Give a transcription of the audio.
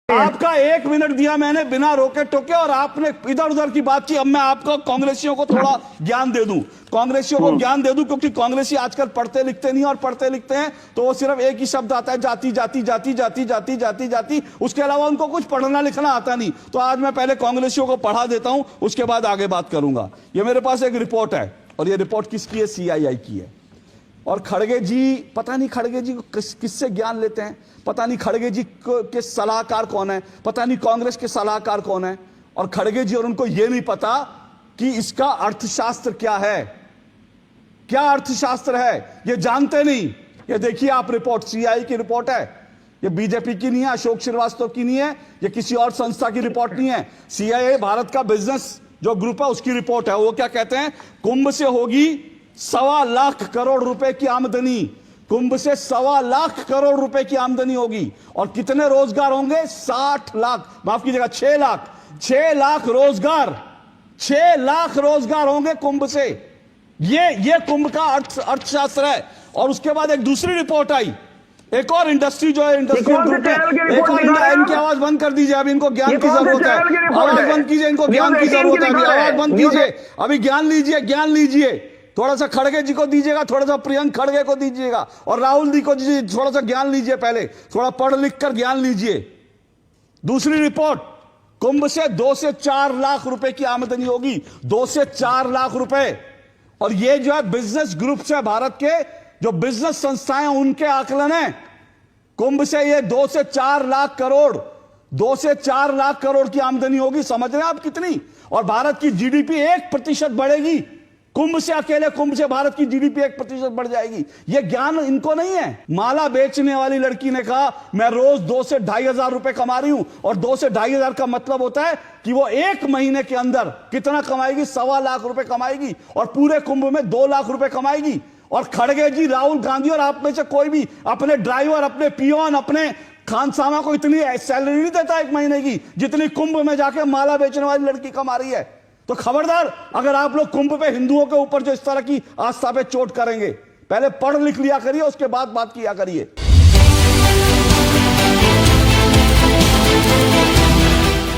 आपका 1 मिनट दिया मैंने बिना रोके टोके और आपने इधर उधर की बात की। अब मैं आपको कांग्रेसियों को थोड़ा ज्ञान दे दूं, कांग्रेसियों को ज्ञान दे दूं, क्योंकि कांग्रेसी आजकल पढ़ते लिखते नहीं, और पढ़ते लिखते हैं तो वो सिर्फ एक ही शब्द आता है, जाति जाति जाति जाति जाति जाति जाति। उसके अलावा उनको कुछ पढ़ना लिखना आता नहीं। तो आज मैं पहले कांग्रेसियों को पढ़ा देता हूं, उसके बाद आगे बात करूंगा। ये मेरे पास एक रिपोर्ट है, और ये रिपोर्ट किसकी है? CII की है। और खड़गे जी, पता नहीं खड़गे जी किससे ज्ञान लेते हैं, पता नहीं खड़गे जी के सलाहकार कौन है, पता नहीं कांग्रेस के सलाहकार कौन है। और खड़गे जी और उनको यह नहीं पता कि इसका अर्थशास्त्र क्या है, क्या अर्थशास्त्र है, ये जानते नहीं। ये देखिए आप रिपोर्ट, CII की रिपोर्ट है, ये बीजेपी की नहीं है, अशोक श्रीवास्तव की नहीं है, ये किसी और संस्था की रिपोर्ट नहीं है। CII भारत का बिजनेस जो ग्रुप है उसकी रिपोर्ट है। वो क्या कहते हैं? कुंभ से होगी 1.25 लाख करोड़ रुपए की आमदनी, कुंभ से 1.25 लाख करोड़ रुपए की आमदनी होगी। और कितने रोजगार होंगे? 60 लाख, माफ कीजिएगा 6 लाख, 6 लाख रोजगार, 6 लाख रोजगार होंगे कुंभ से। ये कुंभ का अर्थशास्त्र है। और उसके बाद एक दूसरी रिपोर्ट आई, एक और इंडस्ट्री जो है, इंडस्ट्रियल ग्रुप है, एक और इनकी आवाज बंद कर दीजिए, अभी इनको ज्ञान की जरूरत है। आवाज बंद कीजिए, इनको ज्ञान की जरूरत है, अभी आवाज बंद कीजिए, अभी ज्ञान लीजिए, ज्ञान लीजिए। थोड़ा सा खड़गे जी को दीजिएगा, थोड़ा सा प्रियंक खड़गे को दीजिएगा, और राहुल जी को दीजिए, थोड़ा सा ज्ञान लीजिए, पहले थोड़ा पढ़ लिख कर ज्ञान लीजिए। दूसरी रिपोर्ट, कुंभ से 2 से 4 लाख रुपए की आमदनी होगी, 2 से 4 लाख रुपए। और ये जो है बिजनेस ग्रुप से, भारत के जो बिजनेस संस्थाएं उनके आकलन है, कुंभ से ये 2 से 4 लाख करोड़, 2 से 4 लाख करोड़ की आमदनी होगी। समझ रहे हैं आप कितनी? और भारत की GDP 1% बढ़ेगी कुंभ से, अकेले कुंभ से भारत की GDP 1% बढ़ जाएगी। यह ज्ञान इनको नहीं है। माला बेचने वाली लड़की ने कहा मैं रोज 2 से 2,500 हजार रुपए कमा रही हूं, और 2 से 2,500 हजार का मतलब होता है कि वो 1 महीने के अंदर कितना कमाएगी? 1.25 लाख रुपए कमाएगी, और पूरे कुंभ में 2 लाख रुपए कमाएगी। और खड़गे जी, राहुल गांधी और आप में से कोई भी अपने ड्राइवर, अपने पियोन, अपने खानसामा को इतनी सैलरी नहीं देता 1 महीने की जितनी कुंभ में जाके माला बेचने वाली लड़की कमा रही है। तो खबरदार, अगर आप लोग कुंभ पे हिंदुओं के ऊपर जो इस तरह की आस्था पे चोट करेंगे, पहले पढ़ लिख लिया करिए, उसके बाद बात किया करिए।